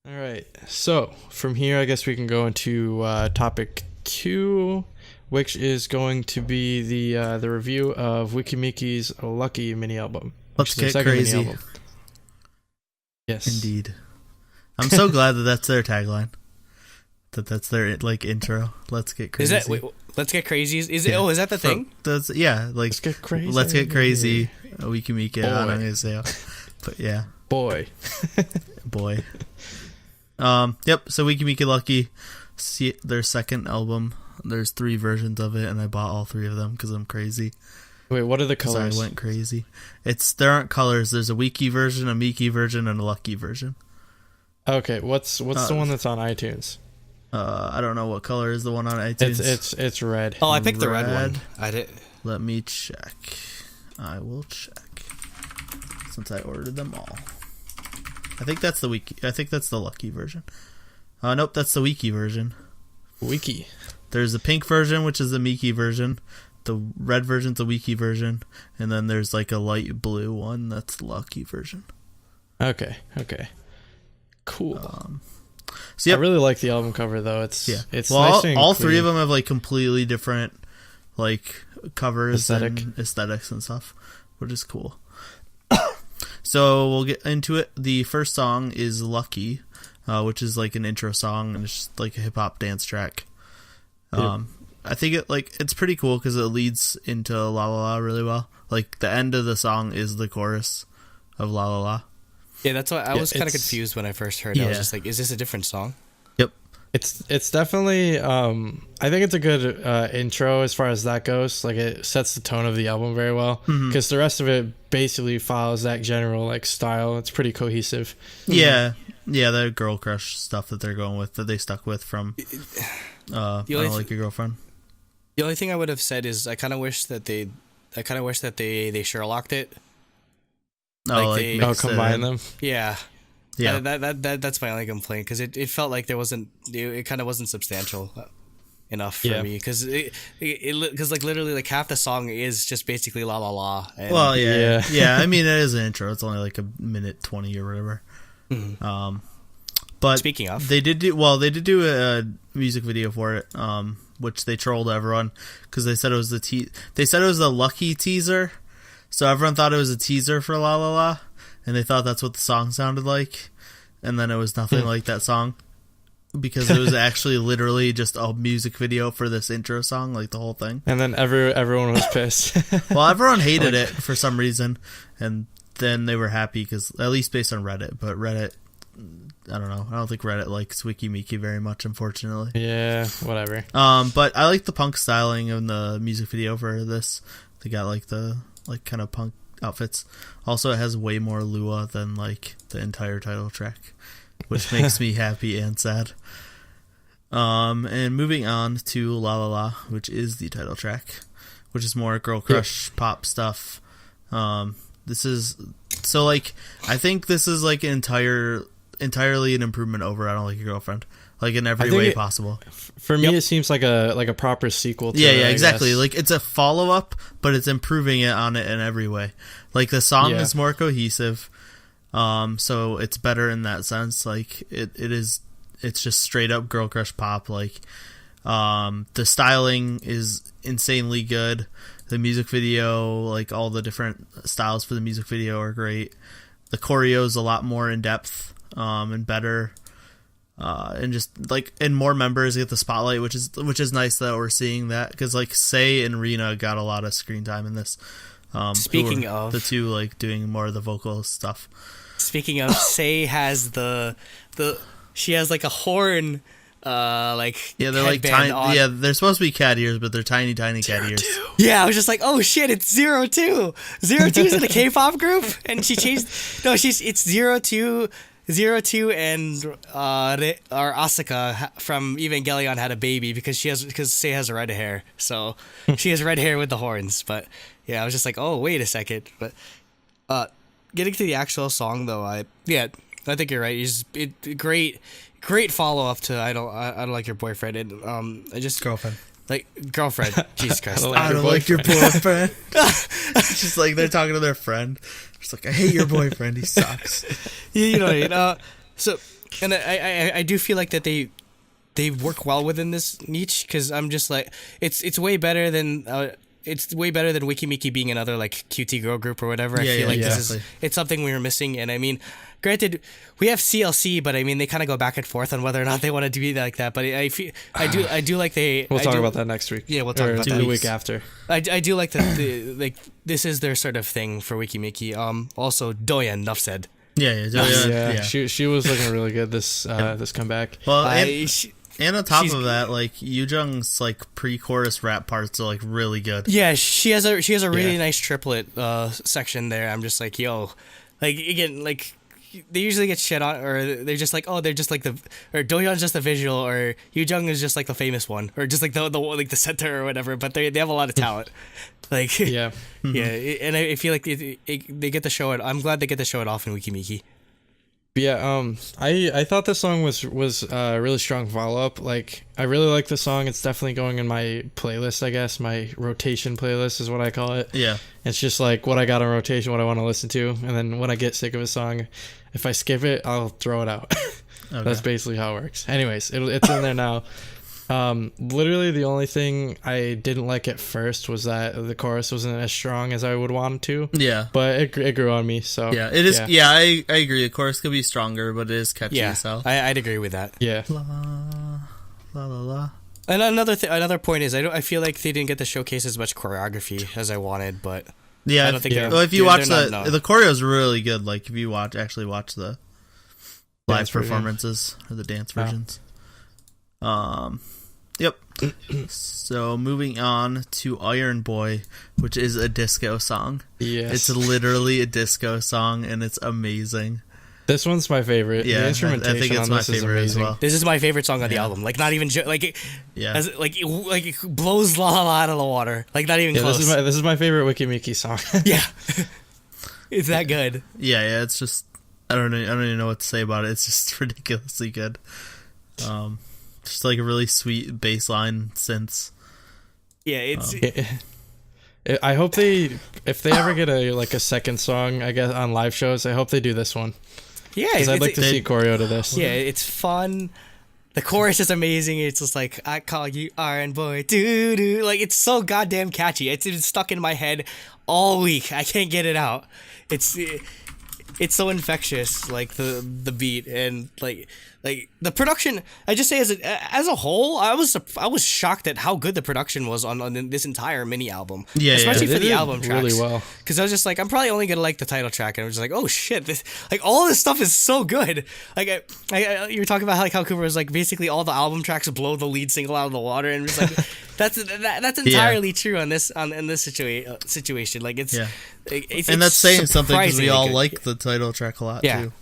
All right. So from here, I guess we can go into topic 2, which is going to be the review of Weki Meki's Lucky mini album. Let's get crazy. Yes, indeed. I'm so glad that that's their tagline. That's their intro. Let's get crazy. Is that let's get crazy? Is it? Yeah. Oh, is that the thing? Let's get crazy. Let's get crazy. Weki Meki. I don't know how to say it. But yeah, boy. Yep. So Weki Meki Lucky, see their second album. There's 3 versions of it, and I bought all 3 of them because I'm crazy. Wait, what are the colors? I went crazy. There aren't colors. There's a Weki version, a Meki version, and a Lucky version. Okay, what's the one that's on iTunes? I don't know what color is the one on iTunes. It's red. Oh, I picked the red one. I did. Let me check. I will check since I ordered them all. I think that's the Weki. I think that's the Lucky version. Nope, that's the Weki version. Weki. There's the pink version, which is the Meki version. The red version's the Weki version, and then there's like a light blue one that's the Lucky version. Okay. Cool. So yep. I really like the album cover though. It's nice all 3 of them have like completely different like covers and aesthetics and stuff, which is cool. So we'll get into it. The first song is Lucky, which is like an intro song, and it's just like a hip hop dance track. I think it's pretty cool because it leads into La La La really well. Like the end of the song is the chorus of La La La. Yeah, that's why I was kind of confused when I first heard it. I was just like, is this a different song? Yep. It's definitely I think it's a good intro as far as that goes. Like it sets the tone of the album very well because the rest of it basically follows that general like style. It's pretty cohesive. Yeah. Yeah, the girl crush stuff that they're going with, that they stuck with from I Don't Like Your Girlfriend. The only thing I would have said is I kind of wish that they Sherlocked it. Combine them. Yeah. That's my only complaint because it felt like it kind of wasn't substantial enough for me because because like literally like half the song is just basically La La La. And yeah. I mean, it is an intro. It's only like a minute 20 or whatever. Mm-hmm. But speaking of, they did do a music video for it, which they trolled everyone because they said it was the Lucky teaser. So everyone thought it was a teaser for La La La, and they thought that's what the song sounded like, and then it was nothing like that song, because it was actually literally just a music video for this intro song, like the whole thing. And then everyone was pissed. Well, everyone hated it for some reason, and then they were happy because, at least based on Reddit, but Reddit, I don't know. I don't think Reddit likes Weki Meki very much, unfortunately. Yeah, whatever. But I like the punk styling in the music video for this. They got like the kind of punk outfits. Also, it has way more Lua than like the entire title track, which makes me happy and sad. And moving on to La La La, which is the title track, which is more girl crush pop stuff. This is I think this is like entirely an improvement over I Don't Like Your Girlfriend, like in every way possible. For me, it seems like a proper sequel to it. Yeah, exactly. Like it's a follow-up, but it's improving it on it in every way. Like the song is more cohesive, so it's better in that sense. Like it's just straight up girl crush pop. Like the styling is insanely good. The music video, like all the different styles for the music video are great. The choreo is a lot more in depth and better. And just like, and more members get the spotlight, which is nice that we're seeing that, because like Say and Rena got a lot of screen time in this. Speaking of the two, like doing more of the vocal stuff. Speaking of, Say has she has like a horn, they're like tiny. On. Yeah, they're supposed to be cat ears, but they're tiny cat ears. Yeah, I was just like, oh shit, it's 02. 02's in a K-pop group, and she changed. No, it's 02. 02 and Asuka from Evangelion had a baby because Sei has red hair, so she has red hair with the horns. But yeah, I was just like, oh wait a second. But getting to the actual song though, I think you're right. Great follow up to I don't like your boyfriend, and I just girlfriend. Like girlfriend, Jesus Christ! I don't like your boyfriend. It's just like they're talking to their friend. It's like, I hate your boyfriend. He sucks. You know what I mean? So And I do feel like that they work well within this niche, because I'm just like, it's way better than Weki Meki being another like QT girl group or whatever. I feel like it's something we were missing. And I mean, granted, we have CLC, but I mean, they kind of go back and forth on whether or not they want to be like that. But I do like they. We'll talk about that next week. Yeah, we'll talk about that the week after. I do like that. Like this is their sort of thing for Weki Meki. Also, Doyen, enough said. Yeah. She was looking really good this comeback. Well, and on top of that, like Yoojung's like pre-chorus rap parts are like really good. Yeah, she has a really nice triplet section there. I'm just like, yo, like again, like they usually get shit on, or they're just like, oh, they're just like or Doyeon's just the visual, or Yoojung is just like the famous one, or just like the like the center or whatever. But they have a lot of talent. Like yeah, and I feel like they get to show it. I'm glad they get to show it off in Weki Meki. Yeah, I thought this song was a really strong follow-up. Like, I really like the song. It's definitely going in my playlist, I guess. My rotation playlist is what I call it. Yeah. It's just like what I got on rotation, what I want to listen to. And then when I get sick of a song, if I skip it, I'll throw it out. Okay. That's basically how it works. Anyways, it's in there now. Literally the only thing I didn't like at first was that the chorus wasn't as strong as I would want it to. Yeah. But it grew on me, so. Yeah, it is. Yeah, I agree. The chorus could be stronger, but it is catchy as hell. I'd agree with that. Yeah. La, la, la, la. And another point is, I feel like they didn't get to showcase as much choreography as I wanted, but. Yeah, I don't think well, if you watch the choreo is really good. Like if you actually watch the live performances or the dance versions. Yep. So moving on to Iron Boy, which is a disco song. Yes. It's literally a disco song, and it's amazing. This one's my favorite. Yeah, the instrumentation I think it's on my this favorite is amazing. as well. This is my favorite song on the album. Like, not even it blows La La La out of the water. Like, not even close. This is my favorite Weki Meki song. Yeah, it's that good. Yeah. It's just I don't even know what to say about it. It's just ridiculously good. Just like a really sweet bass line synths. Yeah, it's. I hope if they ever get a second song, I guess, on live shows, I hope they do this one. Yeah, because I'd like to see choreo to this. Yeah, it's fun. The chorus is amazing. It's just like, I call you Iron Boy, doo doo. Like, it's so goddamn catchy. It's been stuck in my head all week. I can't get it out. It's so infectious, like the beat, and like the production. I just say as a whole, I was shocked at how good the production was on this entire mini album. Yeah, especially for the album tracks. Really well. Because I was just like, I'm probably only gonna like the title track, and I was just like, oh shit, all this stuff is so good. Like you were talking about how Cooper was like, basically all the album tracks blow the lead single out of the water, and it's like that's entirely true in this situation. Like it's. Yeah. It's that's saying something because we all good. like the title track a lot too.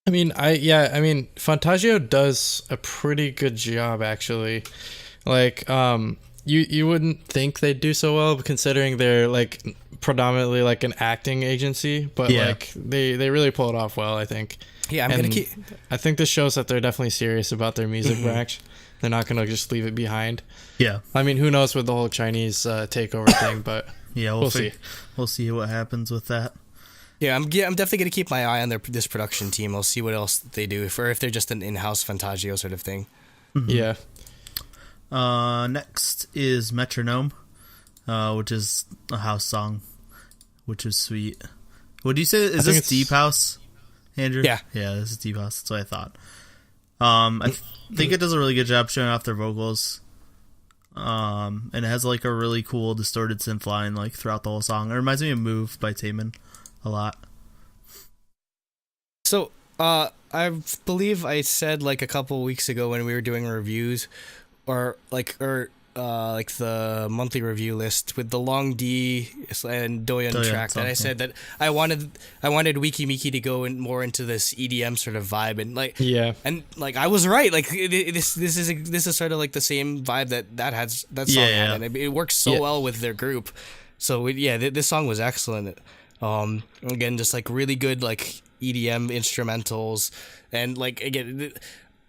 I mean, Fantagio does a pretty good job actually. Like, you wouldn't think they'd do so well, considering they're like predominantly like an acting agency, but like they really pull it off well, I think. Yeah, I think this shows that they're definitely serious about their music branch. They're not gonna just leave it behind. Yeah. I mean, who knows with the whole Chinese takeover thing, but yeah, we'll see. We'll see what happens with that. Yeah, I'm definitely gonna keep my eye on this production team. I'll see what else they do, if they're just an in-house Fantagio sort of thing. Mm-hmm. Yeah. Next is Metronome, which is a house song, which is sweet. What do you say? Is this Deep House, Andrew? Yeah, this is Deep House. That's what I thought. I think it does a really good job showing off their vocals. And it has like a really cool distorted synth line like throughout the whole song. It reminds me of Move by Taemin a lot. So, I believe I said like a couple weeks ago when we were doing reviews, or the monthly review list with the Long D and Doyen track, that I said that I wanted Weki Meki to go more into this EDM sort of vibe, and I was right. Like this is sort of like the same vibe that song had, and it works so well with their group. So this song was excellent. Again, just like really good like EDM instrumentals, and like again,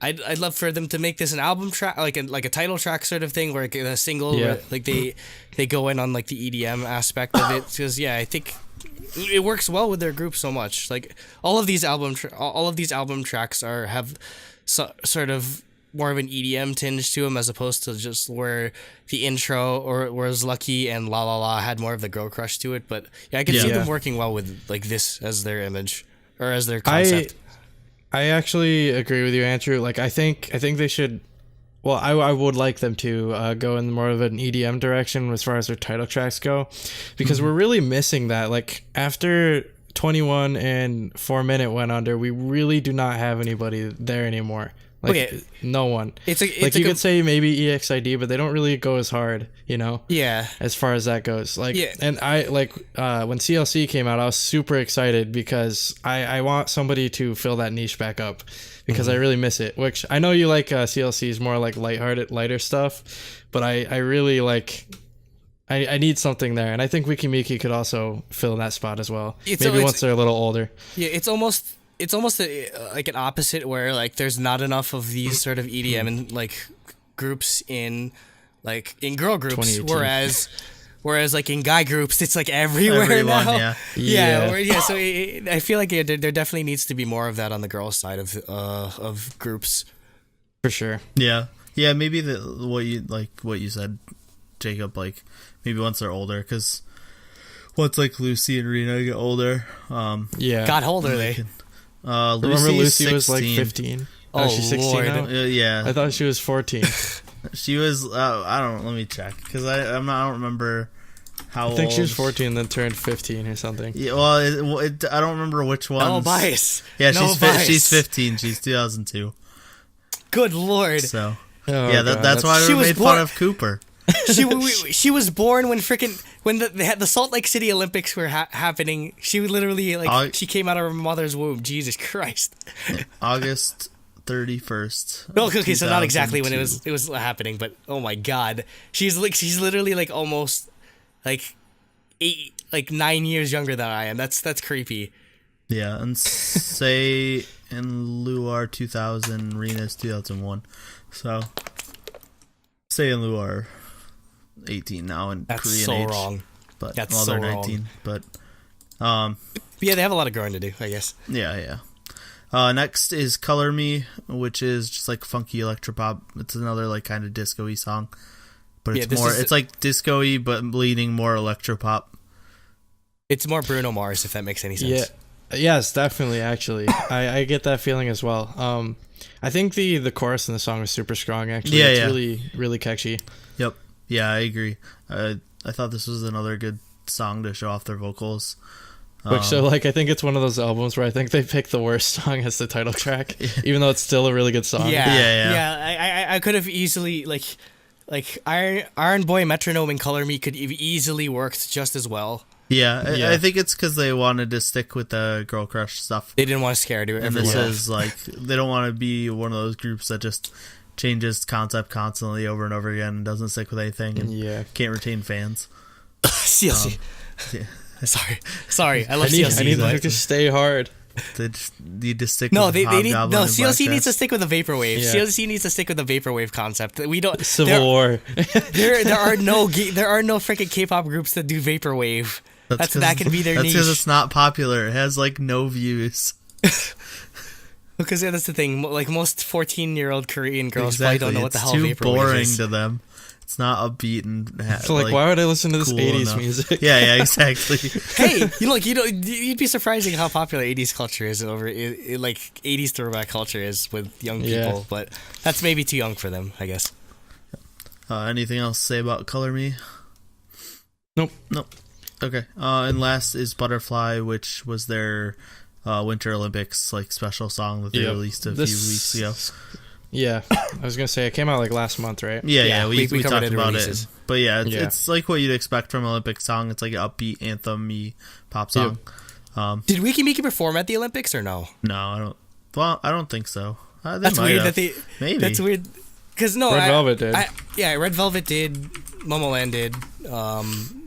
I'd love for them to make this an album track, like a title track sort of thing, where a single, where, like they go in on like the EDM aspect of it, because I think it works well with their group so much. Like all of these album tracks have sort of more of an EDM tinge to them, as opposed to just where the intro or whereas Lucky and La La La had more of the girl crush to it. But yeah, I can see them working well with like this as their image or as their concept. I actually agree with you, Andrew. Like I think they should. Well, I would like them to go in more of an EDM direction as far as their title tracks go, because we're really missing that. Like after 21 and 4 Minute went under, we really do not have anybody there anymore. Like no one. It's like you could say maybe EXID, but they don't really go as hard, you know? Yeah. As far as that goes. Like and I like when CLC came out, I was super excited because I want somebody to fill that niche back up because I really miss it. Which I know you like CLC's more like lighthearted, lighter stuff, but I really like I need something there, and I think Weki Meki could also fill that spot as well. Maybe once they're a little older. Yeah, it's almost like an opposite where like there's not enough of these sort of EDM and like groups in girl groups, whereas like in guy groups it's like everywhere now. So I feel like there definitely needs to be more of that on the girl side of groups. For sure. Yeah, maybe what you said, Jacob. Like maybe once they're older, because once like Lucy and Rena get older, God, how old are they? Remember Lucy 16. was like 15. Oh, she's 16 Lord. now? Yeah. I thought she was 14. She was, let me check, because I don't remember how old. I think she was 14 then turned 15 or something. Yeah, well, I don't remember which one. No bias. Yeah, she's 15. She's 2002. Good Lord. So, that's why we made fun of Cooper. She was born when they had the Salt Lake City Olympics were happening. She literally she came out of her mother's womb. Jesus Christ. August 31st. Well, okay, so not exactly when it was happening, but oh my God, she's literally like almost like 9 years younger than I am. That's creepy. Yeah, and Say and Lou are 2000, Rena's 2001. So Say and Lou are 18 now and that's Korean so age, wrong. But that's well, so they're wrong. 19. But yeah, they have a lot of growing to do, I guess. Yeah. Next is Color Me, which is just like funky electropop. It's another like kind of disco-y song, but it's like disco-y but leaning more electropop. It's more Bruno Mars, if that makes any sense. Yeah. Yes, definitely. Actually, I get that feeling as well. I think the chorus in the song is super strong. Actually, it's really really catchy. Yep. Yeah, I agree. I thought this was another good song to show off their vocals. So like I think it's one of those albums where I think they picked the worst song as the title track, even though it's still a really good song. Yeah. I could have easily like Iron Boy, Metronome, and Color Me could easily worked just as well. Yeah, I think it's because they wanted to stick with the girl crush stuff. They didn't want to scare everyone. And this is like they don't want to be one of those groups that just changes concept constantly over and over again and doesn't stick with anything and can't retain fans. CLC. Sorry. I love CLC. I need them to stay hard. They just need to stick. No, with CLC needs to stick with the vaporwave. Yeah. CLC needs to stick with the vaporwave concept. We don't. Civil War. There are no freaking K-pop groups that do vaporwave. That can be their niche. That's because it's not popular. It has like no views. Because that's the thing. Like most 14-year-old Korean girls probably don't know what the hell vaporwave is. It's too boring to them. It's not upbeat and so like why would I listen to this cool 80s music? Yeah, exactly. Hey, you'd be surprising how popular 80s culture is like 80s throwback culture is with young people, but that's maybe too young for them, I guess. Anything else to say about Color Me? Nope. Okay. And last is Butterfly, which was their Winter Olympics like special song that they released a few weeks ago. Yeah, I was gonna say it came out like last month, right? Yeah, we talked about it. But yeah, it's like what you'd expect from an Olympic song. It's like an upbeat anthem-y pop song. Did Weki Meki perform at the Olympics or no? No, I don't. Well, I don't think so. That's weird that they. Maybe that's weird because no, Red Velvet did. Red Velvet did. Momoland did.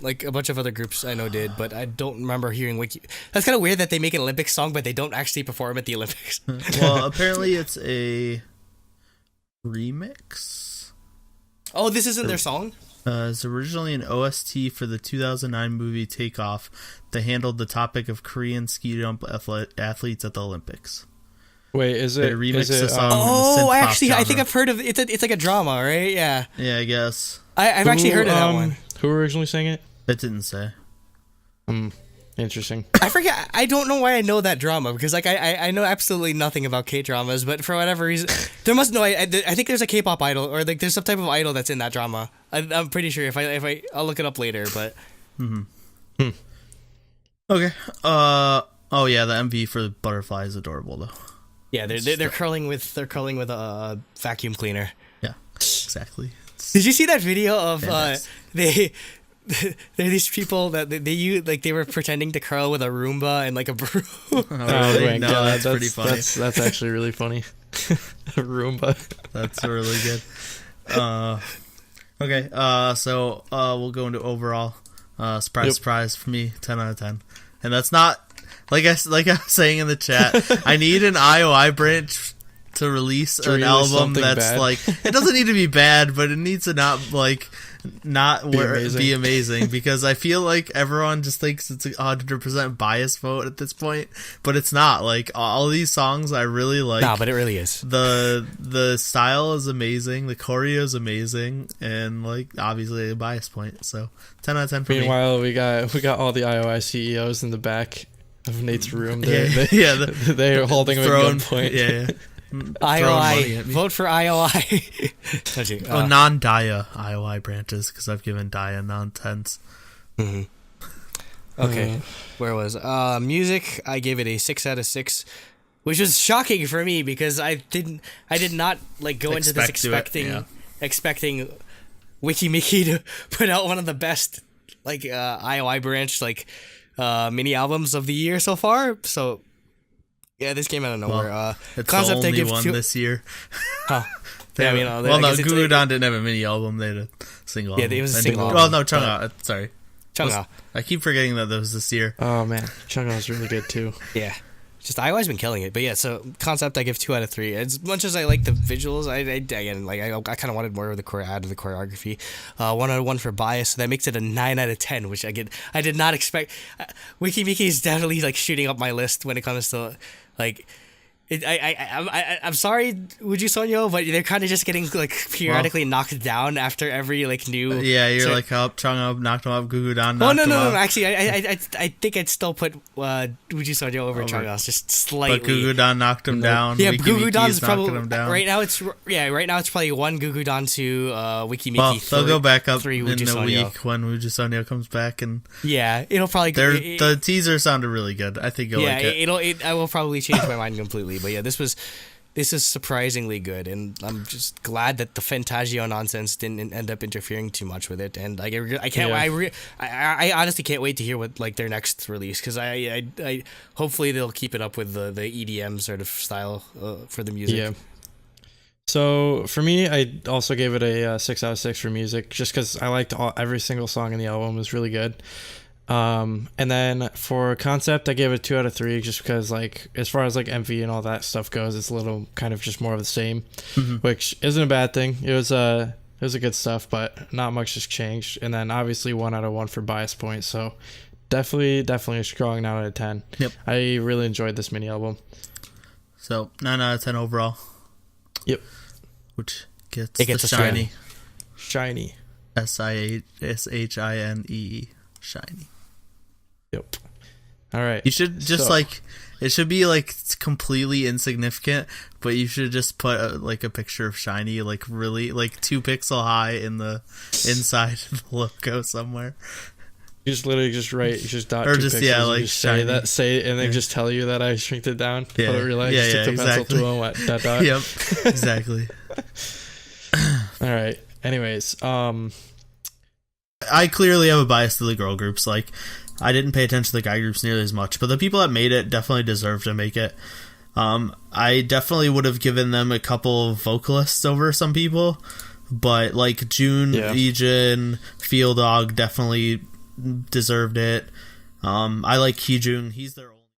Like a bunch of other groups I know did, but I don't remember hearing Weki. That's kind of weird that they make an Olympic song, but they don't actually perform at the Olympics. Well, apparently it's a remix. Oh, this isn't their song? It's originally an OST for the 2009 movie Takeoff that handled the topic of Korean ski jump athletes at the Olympics. Wait, is They it? remixed Is the it? song. Oh, actually, I think I've heard of it. It's like a drama, right? Yeah. Yeah, I guess. I've actually heard of that one. Who originally sang it? It didn't say. Interesting. I forget. I don't know why I know that drama because like I know absolutely nothing about K-dramas, but for whatever reason, there must know. I think there's a K-pop idol or like there's some type of idol that's in that drama. I'm pretty sure. I'll look it up later, but. Okay. Oh yeah, the MV for the butterfly is adorable though. Yeah, they're curling with a vacuum cleaner. Yeah, exactly. Did you see that video of Fantastic. they're these people that they use like they were pretending to curl with a Roomba and like a broom. Oh, really? my No, God, that's pretty funny. That's actually really funny. Roomba. That's really good. Okay, so we'll go into overall. Surprise for me, 10 out of 10. And that's not like I was saying in the chat. I need an IOI branch to release an album that's bad. like it doesn't need to be bad, but it needs to be amazing because I feel like everyone just thinks it's a 100% biased vote at this point, but it's not. Like all these songs I really like. No, but it really is. The style is amazing, the choreo is amazing, and like obviously a bias point. So 10 out of 10 for me. Meanwhile, we got all the IOI CEOs in the back of Nate's room. They're holding him at gunpoint. Yeah. IOI. Vote for IOI. Non-Dia IOI branches because I've given Dia non-10s. Okay. Where was music? I gave it a 6 out of 6, which was shocking for me because I did not like go into this expecting Weki Meki to put out one of the best like IOI branch like mini albums of the year so far. So yeah, this came out of nowhere. Well, it's Concept the only I give one this year. Huh. Yeah, I mean, no, Gugudan didn't have a mini album; they had a single. Yeah, album. it was a single. Well, no, Chungha. Sorry, Chungha. I keep forgetting that was this year. Oh man, Chungha was really good too. Yeah. Just IOI's been killing it, but yeah. So concept, I give 2 out of 3. As much as I like the visuals, I kind of wanted more of the out of the choreography. 1 out of 1 for bias, so that makes it a 9 out of 10, which I did not expect. Weki Meki is definitely like shooting up my list when it comes to like. I'm sorry, Would You Sonyo, but they're kind of just getting like periodically knocked down after every like new. Yeah, you're like up, Chungha knocked him up, Gugudan. No. Actually, I think I'd still put Would You Sonyo over Chungha, just slightly. But Gugudan knocked him down. Yeah, Weki Gugudan's Meki's probably him down. right now. It's probably 1 Gugudan to Weki Meki. Well, they'll go back up 3 in Would You the Sonyo. week when Would You Sonyo comes back, and yeah, it'll probably the teaser sounded really good. I think you'll like it. I will probably change my mind completely, but yeah, this is surprisingly good, and I'm just glad that the Fantagio nonsense didn't end up interfering too much with it. And I can't. Yeah. I honestly can't wait to hear what like their next release because I hopefully they'll keep it up with the EDM sort of style for the music. Yeah. So for me, I also gave it a 6 out of 6 for music, just because I liked every single song in the album. It was really good. And then for concept, I gave it 2 out of 3, just because like as far as like MV and all that stuff goes, it's a little kind of just more of the same, which isn't a bad thing. It was a good stuff, but not much has changed. And then obviously 1 out of 1 for bias points. So definitely a strong 9 out of 10. Yep. I really enjoyed this mini album. So 9 out of 10 overall. Yep. Which gets a shiny. Shiny. SISHINE. Shiny. Yep. All right. You should just it should be like completely insignificant, but you should just put a picture of Shiny like really like 2 pixel high in the inside of the logo somewhere. You just literally just write, you just dot or 2 just pixels, like just say and then just tell you that I shrinked it down. Yeah, realize, stick the pencil to a what dot. Yep, exactly. All right. Anyways, I clearly have a bias to the girl groups. Like, I didn't pay attention to the guy groups nearly as much, but the people that made it definitely deserve to make it. I definitely would have given them a couple of vocalists over some people, but like June, Ejin, Field Dog definitely deserved it. I like Heejun. He's their